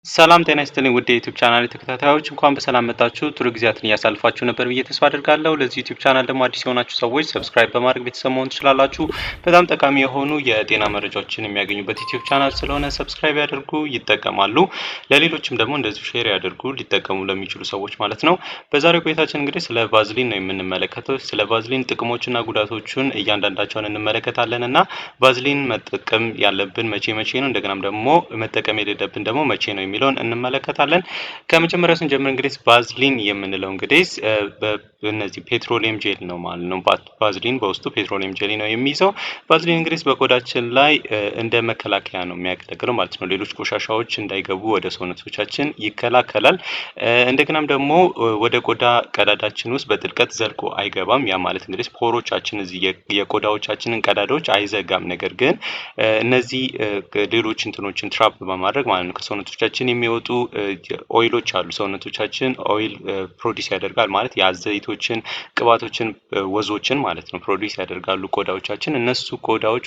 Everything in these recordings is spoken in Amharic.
ሰላም ጤና ይስጥልኝ ውድ የዩቲዩብ ቻናል ተከታታዮች እንኳን በሰላም መጣችሁ። ጥሩ ጊዜያትን እያሳልፋችሁ ነበር ብዬ ተስፋ አደርጋለሁ። ለዚህ ዩቲዩብ ቻናል ደግሞ አዲስ የሆናችሁ ሰዎች ሰብስክራይብ በማድረግ ቤተሰብ መሆን ትችላላችሁ። በጣም ጠቃሚ የሆኑ የጤና መረጃዎችን የሚያገኙበት ዩቲዩብ ቻናል ስለሆነ ሰብስክራይብ ያደርጉ፣ ይጠቀማሉ። ለሌሎችም ደግሞ እንደዚሁ ሼር ያደርጉ፣ ሊጠቀሙ ለሚችሉ ሰዎች ማለት ነው። በዛሬው ቆይታችን እንግዲህ ስለ ቫዝሊን ነው የምንመለከተው። ስለ ቫዝሊን ጥቅሞችና ጉዳቶቹን እያንዳንዳቸውን እንመለከታለን እና ቫዝሊን መጠቀም ያለብን መቼ ነው፣ እንደገናም ደግሞ መጠቀም የሌለብን ደግሞ መቼ ነው የሚለውን እንመለከታለን። ከመጀመሪያው ስንጀምር እንግዲህ ቫዝሊን የምንለው እንግዲህ በእነዚህ ፔትሮሊየም ጄል ነው ማለት ነው። ቫዝሊን በውስጡ ፔትሮሊየም ጄል ነው የሚይዘው። ቫዝሊን እንግዲህ በቆዳችን ላይ እንደ መከላከያ ነው የሚያገለግለው ማለት ነው። ሌሎች ቆሻሻዎች እንዳይገቡ ወደ ሰውነቶቻችን ይከላከላል። እንደገናም ደግሞ ወደ ቆዳ ቀዳዳችን ውስጥ በጥልቀት ዘልቆ አይገባም። ያ ማለት እንግዲህ ፖሮቻችን እዚህ የቆዳዎቻችንን ቀዳዳዎች አይዘጋም። ነገር ግን እነዚህ ሌሎች እንትኖችን ትራፕ በማድረግ ማለት ነው ከሰውነቶቻችን የሚወጡ ኦይሎች አሉ። ሰውነቶቻችን ኦይል ፕሮዲስ ያደርጋል ማለት የዘይቶችን፣ ቅባቶችን፣ ወዞችን ማለት ነው ፕሮዲስ ያደርጋሉ ቆዳዎቻችን። እነሱ ቆዳዎች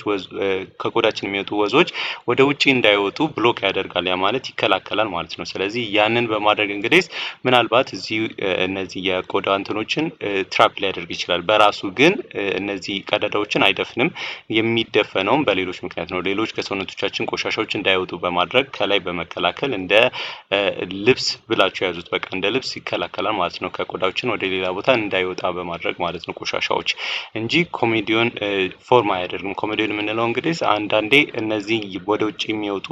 ከቆዳችን የሚወጡ ወዞች ወደ ውጪ እንዳይወጡ ብሎክ ያደርጋል። ያ ማለት ይከላከላል ማለት ነው። ስለዚህ ያንን በማድረግ እንግዲህ ምናልባት እዚህ እነዚህ የቆዳ እንትኖችን ትራፕ ሊያደርግ ይችላል። በራሱ ግን እነዚህ ቀዳዳዎችን አይደፍንም። የሚደፈነውም በሌሎች ምክንያት ነው። ሌሎች ከሰውነቶቻችን ቆሻሻዎች እንዳይወጡ በማድረግ ከላይ በመከላከል እንደ ልብስ ብላችሁ ያዙት። በቃ እንደ ልብስ ይከላከላል ማለት ነው። ከቆዳችን ወደ ሌላ ቦታ እንዳይወጣ በማድረግ ማለት ነው ቆሻሻዎች እንጂ ኮሜዲዮን ፎርም አያደርግም። ኮሜዲዮን የምንለው እንግዲህ አንዳንዴ እነዚህ ወደ ውጭ የሚወጡ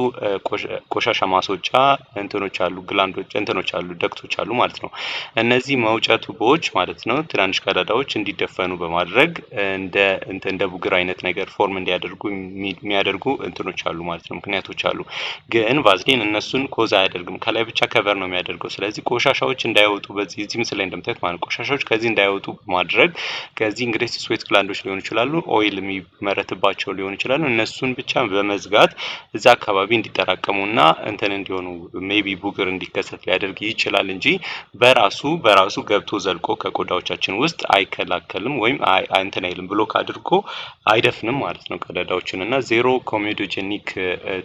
ቆሻሻ ማስወጫ እንትኖች አሉ፣ ግላንዶች እንትኖች አሉ፣ ደክቶች አሉ ማለት ነው። እነዚህ መውጫ ቱቦዎች ማለት ነው ትናንሽ ቀዳዳዎች እንዲደፈኑ በማድረግ እንደ ቡግር አይነት ነገር ፎርም እንዲያደርጉ የሚያደርጉ እንትኖች አሉ ማለት ነው፣ ምክንያቶች አሉ። ግን ቫዝሊን እነሱን ኮዝ አያደርግም። ከላይ ብቻ ከቨር ነው የሚያደርገው። ስለዚህ ቆሻሻዎች እንዳይወጡ በዚህ ምስል ላይ እንደምታዩት ማለት ቆሻሻዎች ከዚህ እንዳይወጡ ማድረግ ከዚህ እንግዲህ ስዌት ግላንዶች ሊሆኑ ይችላሉ፣ ኦይል የሚመረትባቸው ሊሆኑ ይችላሉ። እነሱን ብቻ በመዝጋት እዛ አካባቢ እንዲጠራቀሙና እንትን እንዲሆኑ ሜቢ ቡግር እንዲከሰት ሊያደርግ ይችላል እንጂ በራሱ ገብቶ ዘልቆ ከቆዳዎቻችን ውስጥ አይከላከልም ወይም እንትን አይልም፣ ብሎክ አድርጎ አይደፍንም ማለት ነው ቀዳዳዎችን እና ዜሮ ኮሜዶጀኒክ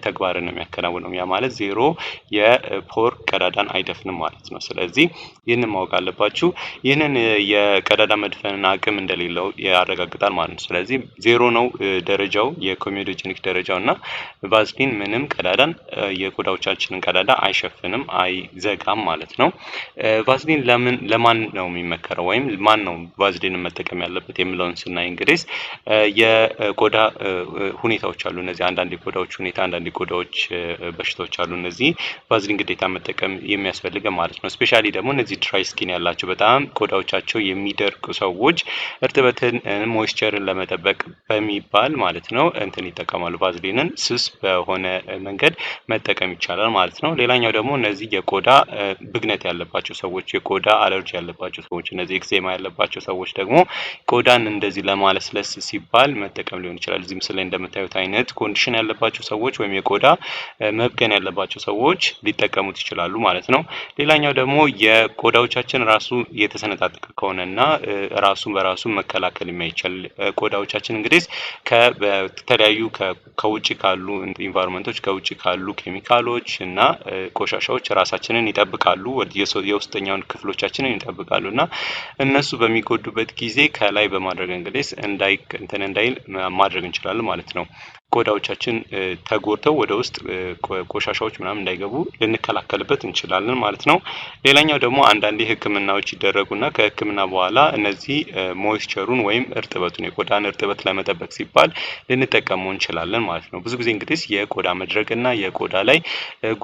ተግባርን ነው የሚያከናውነው። ያ ማለት ዜሮ የፖር ቀዳዳን አይደፍንም ማለት ነው። ስለዚህ ይህንን ማወቅ አለባችሁ። ይህንን የቀዳዳ መድፈንና አቅም እንደሌለው ያረጋግጣል ማለት ነው። ስለዚህ ዜሮ ነው ደረጃው የኮሜዶጀኒክ ደረጃው እና ቫዝሊን ምንም ቀዳዳን የቆዳዎቻችንን ቀዳዳ አይሸፍንም፣ አይዘጋም ማለት ነው። ቫዝሊን ለማን ነው የሚመከረው ወይም ማን ነው ቫዝሊንን መጠቀም ያለበት የሚለውን ስናይ እንግዲህ የቆዳ ሁኔታዎች አሉ። እነዚህ አንዳንድ የቆዳዎች ሁኔታ፣ አንዳንድ የቆዳዎች በሽታዎች አሉ። እነዚህ ቫዝሊን ግዴታ መጠቀም የሚያስፈልገ ማለት ነው። ስፔሻሊ ደግሞ እነዚህ ድራይ ስኪን ያላቸው በጣም ቆዳዎቻቸው የሚደርቁ ሰዎች እርጥበትን ሞይስቸርን ለመጠበቅ በሚባል ማለት ነው እንትን ይጠቀማሉ። ቫዝሊንን ስስ በሆነ መንገድ መጠቀም ይቻላል ማለት ነው። ሌላኛው ደግሞ እነዚህ የቆዳ ብግነት ያለባቸው ሰዎች፣ የቆዳ አለርጂ ያለባቸው ሰዎች፣ እነዚህ ኤክዜማ ያለባቸው ሰዎች ደግሞ ቆዳን እንደዚህ ለማለስለስ ሲባል መጠቀም ሊሆን ይችላል። እዚህ ምስል ላይ እንደምታዩት አይነት ኮንዲሽን ያለባቸው ሰዎች ወይም የቆዳ መብገን ያለባቸው ሰዎች ሊጠቀሙት ይችላሉ ማለት ነው። ሌላኛው ደግሞ የቆዳዎቻችን ራሱ የተሰነጣጠቀ ከሆነና ራሱን በራሱ መከላከል የማይችል ቆዳዎቻችን እንግዲህ ከተለያዩ ከውጭ ካሉ ኢንቫይሮንመንቶች ከውጭ ካሉ ኬሚካሎች እና ቆሻሻዎች ራሳችንን ይጠብቃሉ፣ የውስጠኛውን ክፍሎቻችንን ይጠብቃሉ እና እነሱ በሚጎዱበት ጊዜ ከላይ በማድረግ እንግዲህ እንዳይል ማድረግ እንችላለን ማለት ነው። ቆዳዎቻችን ተጎድተው ወደ ውስጥ ቆሻሻዎች ምናምን እንዳይገቡ ልንከላከልበት እንችላለን ማለት ነው። ሌላኛው ደግሞ አንዳንዴ ሕክምናዎች ይደረጉና ከሕክምና በኋላ እነዚህ ሞይስቸሩን ወይም እርጥበቱን የቆዳን እርጥበት ለመጠበቅ ሲባል ልንጠቀመው እንችላለን ማለት ነው። ብዙ ጊዜ እንግዲህ የቆዳ መድረቅ እና የቆዳ ላይ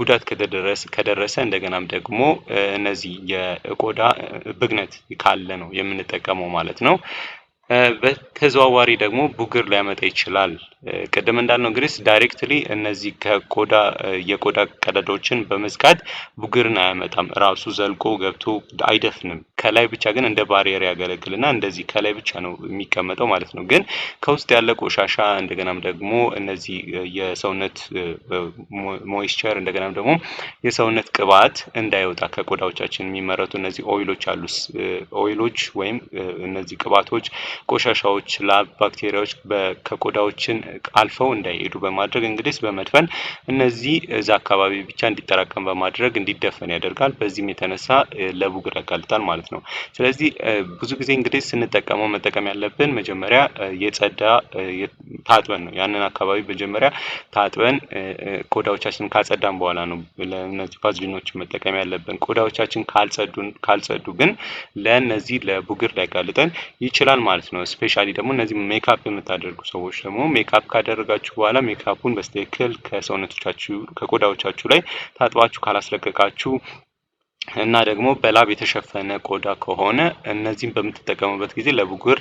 ጉዳት ከደረሰ እንደገናም ደግሞ እነዚህ የቆዳ ብግነት ካለ ነው የምንጠቀመው ማለት ነው። በተዘዋዋሪ ደግሞ ቡግር ሊያመጣ ይችላል። ቅድም እንዳልነው እንግዲህ ዳይሬክትሊ እነዚህ የቆዳ ቀዳዳዎችን በመዝጋት ቡግርን አያመጣም። ራሱ ዘልቆ ገብቶ አይደፍንም። ከላይ ብቻ ግን እንደ ባሪየር ያገለግልና እንደዚህ ከላይ ብቻ ነው የሚቀመጠው ማለት ነው። ግን ከውስጥ ያለ ቆሻሻ እንደገናም ደግሞ እነዚህ የሰውነት ሞይስቸር እንደገናም ደግሞ የሰውነት ቅባት እንዳይወጣ ከቆዳዎቻችን የሚመረቱ እነዚህ ኦይሎች አሉ። ኦይሎች ወይም እነዚህ ቅባቶች ቆሻሻዎች፣ ላብ፣ ባክቴሪያዎች ከቆዳዎችን አልፈው እንዳይሄዱ በማድረግ እንግዲህ በመድፈን እነዚህ እዛ አካባቢ ብቻ እንዲጠራቀም በማድረግ እንዲደፈን ያደርጋል። በዚህም የተነሳ ለቡግር ያጋልጣል ማለት ነው። ስለዚህ ብዙ ጊዜ እንግዲህ ስንጠቀመው መጠቀም ያለብን መጀመሪያ የጸዳ ታጥበን ነው። ያንን አካባቢ መጀመሪያ ታጥበን ቆዳዎቻችንን ካጸዳን በኋላ ነው ለእነዚህ ቫዝሊኖችን መጠቀም ያለብን። ቆዳዎቻችን ካልጸዱ ግን ለእነዚህ ለቡግር ሊያጋልጠን ይችላል ማለት ነው። ስፔሻሊ ደግሞ እነዚህ ሜካፕ የምታደርጉ ሰዎች ደግሞ ሜካፕ ካደረጋችሁ በኋላ ሜካፑን በስትክክል ከሰውነቶቻችሁ ከቆዳዎቻችሁ ላይ ታጥባችሁ ካላስለቀቃችሁ እና ደግሞ በላብ የተሸፈነ ቆዳ ከሆነ እነዚህን በምትጠቀሙበት ጊዜ ለቡግር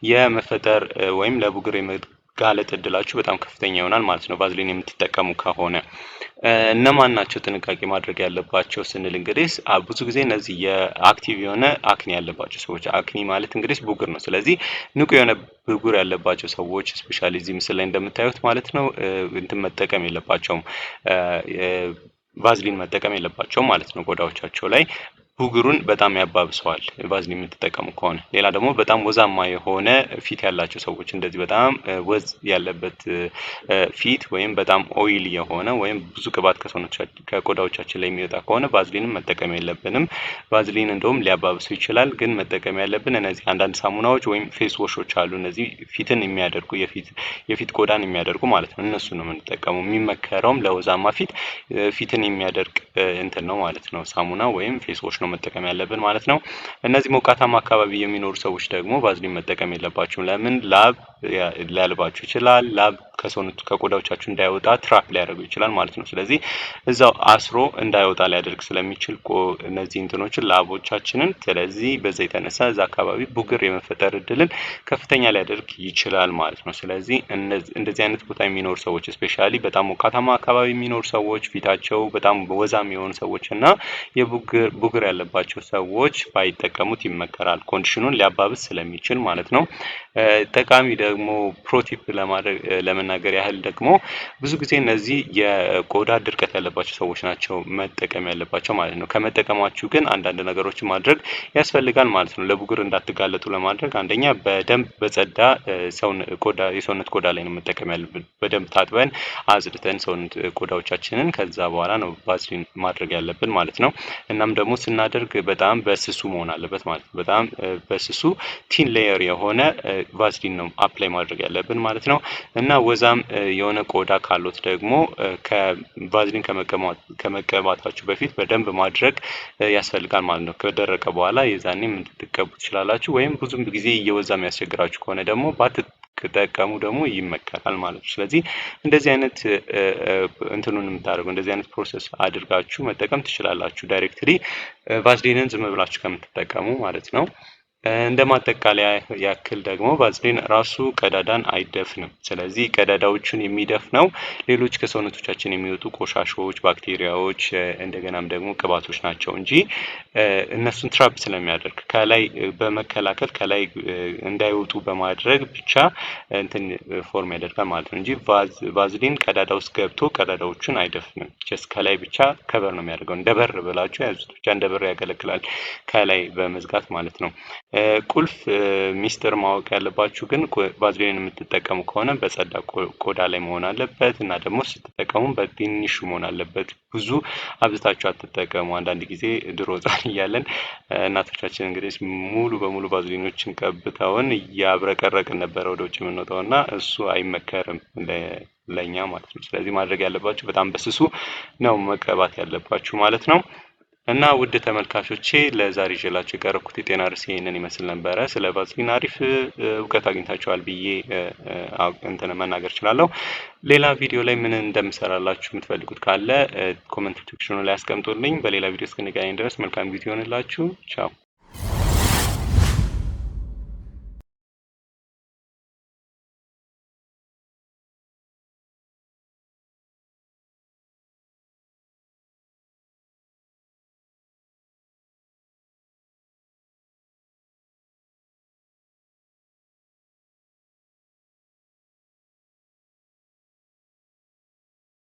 የመፈጠር ወይም ለቡግር የመጋለጥ እድላችሁ በጣም ከፍተኛ ይሆናል ማለት ነው። ቫዝሊን የምትጠቀሙ ከሆነ እነማን ናቸው ጥንቃቄ ማድረግ ያለባቸው ስንል እንግዲህ ብዙ ጊዜ እነዚህ የአክቲቭ የሆነ አክኒ ያለባቸው ሰዎች፣ አክኒ ማለት እንግዲህ ቡግር ነው። ስለዚህ ንቁ የሆነ ብጉር ያለባቸው ሰዎች ስፔሻሊ እዚህ ምስል ላይ እንደምታዩት ማለት ነው እንትን መጠቀም የለባቸውም፣ ቫዝሊን መጠቀም የለባቸውም ማለት ነው። ቆዳዎቻቸው ላይ ቡግሩን በጣም ያባብሰዋል ቫዝሊን የምትጠቀሙ ከሆነ። ሌላ ደግሞ በጣም ወዛማ የሆነ ፊት ያላቸው ሰዎች እንደዚህ በጣም ወዝ ያለበት ፊት ወይም በጣም ኦይል የሆነ ወይም ብዙ ቅባት ከቆዳዎቻችን ላይ የሚወጣ ከሆነ ቫዝሊንን መጠቀም የለብንም። ቫዝሊን እንደውም ሊያባብሰው ይችላል። ግን መጠቀም ያለብን እነዚህ አንዳንድ ሳሙናዎች ወይም ፌስ ዎሾች አሉ። እነዚህ ፊትን የሚያደርጉ የፊት ቆዳን የሚያደርጉ ማለት ነው። እነሱ ነው የምንጠቀመው። የሚመከረውም ለወዛማ ፊትን የሚያደርግ እንትን ነው ማለት ነው። ሳሙና ወይም ፌስ ዎሽ ነው መጠቀም ያለብን ማለት ነው። እነዚህ ሞቃታማ አካባቢ የሚኖሩ ሰዎች ደግሞ ቫዝሊን መጠቀም የለባቸውም። ለምን? ላብ ሊያልባችሁ ይችላል። ላብ ከቆዳዎቻችሁ እንዳይወጣ ትራፕ ሊያደርጉ ይችላል ማለት ነው። ስለዚህ እዛው አስሮ እንዳይወጣ ሊያደርግ ስለሚችል እነዚህ እንትኖችን ላቦቻችንን፣ ስለዚህ በዛ የተነሳ እዛ አካባቢ ቡግር የመፈጠር እድልን ከፍተኛ ሊያደርግ ይችላል ማለት ነው። ስለዚህ እንደዚህ አይነት ቦታ የሚኖሩ ሰዎች ስፔሻሊ በጣም ሞቃታማ አካባቢ የሚኖሩ ሰዎች፣ ፊታቸው በጣም ወዛም የሆኑ ሰዎች እና ቡግር ያለባቸው ሰዎች ባይጠቀሙት ይመከራል። ኮንዲሽኑን ሊያባብስ ስለሚችል ማለት ነው። ጠቃሚ ደግሞ ፕሮቲፕ ለመናገር ያህል ደግሞ ብዙ ጊዜ እነዚህ የቆዳ ድርቀት ያለባቸው ሰዎች ናቸው መጠቀም ያለባቸው ማለት ነው። ከመጠቀማችሁ ግን አንዳንድ ነገሮችን ማድረግ ያስፈልጋል ማለት ነው። ለቡግር እንዳትጋለጡ ለማድረግ አንደኛ በደንብ በጸዳ የሰውነት ቆዳ ላይ ነው መጠቀም ያለብን። በደንብ ታጥበን አጽድተን ሰውነት ቆዳዎቻችንን ከዛ በኋላ ነው ቫዝሊን ማድረግ ያለብን ማለት ነው። እናም ደግሞ ስናደርግ በጣም በስሱ መሆን አለበት ማለት ነው። በጣም በስሱ ቲን ሌየር የሆነ ቫዝሊን ነው አፕላይ ማድረግ ያለብን ማለት ነው። እና ወዛም የሆነ ቆዳ ካሉት ደግሞ ከቫዝሊን ከመቀባታችሁ በፊት በደንብ ማድረግ ያስፈልጋል ማለት ነው። ከደረቀ በኋላ የዛኔ የምትቀቡ ትችላላችሁ። ወይም ብዙም ጊዜ እየወዛ የሚያስቸግራችሁ ከሆነ ደግሞ ባትጠቀሙ ደግሞ ይመከራል ማለት ነው። ስለዚህ እንደዚህ አይነት እንትኑን የምታደርጉ እንደዚህ አይነት ፕሮሰስ አድርጋችሁ መጠቀም ትችላላችሁ። ዳይሬክትሊ ቫዝሊንን ዝም ብላችሁ ከምትጠቀሙ ማለት ነው። እንደ ማጠቃለያ ያክል ደግሞ ቫዝሊን ራሱ ቀዳዳን አይደፍንም። ስለዚህ ቀዳዳዎቹን የሚደፍነው ሌሎች ከሰውነቶቻችን የሚወጡ ቆሻሻዎች፣ ባክቴሪያዎች እንደገናም ደግሞ ቅባቶች ናቸው እንጂ እነሱን ትራፕ ስለሚያደርግ ከላይ በመከላከል ከላይ እንዳይወጡ በማድረግ ብቻ እንትን ፎርም ያደርጋል ማለት ነው እንጂ ቫዝሊን ቀዳዳ ውስጥ ገብቶ ቀዳዳዎቹን አይደፍንም። ጀስት ከላይ ብቻ ከበር ነው የሚያደርገው። እንደ በር ብላችሁ ያዙት። ብቻ እንደ በር ያገለግላል ከላይ በመዝጋት ማለት ነው። ቁልፍ ሚስጥር ማወቅ ያለባችሁ ግን ቫዝሊን የምትጠቀሙ ከሆነ በጸዳ ቆዳ ላይ መሆን አለበት እና ደግሞ ስትጠቀሙ በትንሹ መሆን አለበት። ብዙ አብዝታችሁ አትጠቀሙ። አንዳንድ ጊዜ ድሮ ሕፃን እያለን እናቶቻችን እንግዲህ ሙሉ በሙሉ ቫዝሊኖችን ቀብተውን እያብረቀረቅን ነበረ ወደ ውጭ የምንወጣው እና እሱ አይመከርም ለኛ ማለት ነው። ስለዚህ ማድረግ ያለባችሁ በጣም በስሱ ነው መቀባት ያለባችሁ ማለት ነው። እና ውድ ተመልካቾቼ ለዛሬ ይዤላችሁ የቀረብኩት የጤና ርዕስ ይሄንን ይመስል ነበረ። ስለ ቫዝሊን አሪፍ እውቀት አግኝታችኋል ብዬ መናገር እችላለሁ። ሌላ ቪዲዮ ላይ ምን እንደምሰራላችሁ የምትፈልጉት ካለ ኮሜንት ሴክሽኑ ላይ አስቀምጡልኝ። በሌላ ቪዲዮ እስክንገናኝ ድረስ መልካም ጊዜ ይሆንላችሁ። ቻው።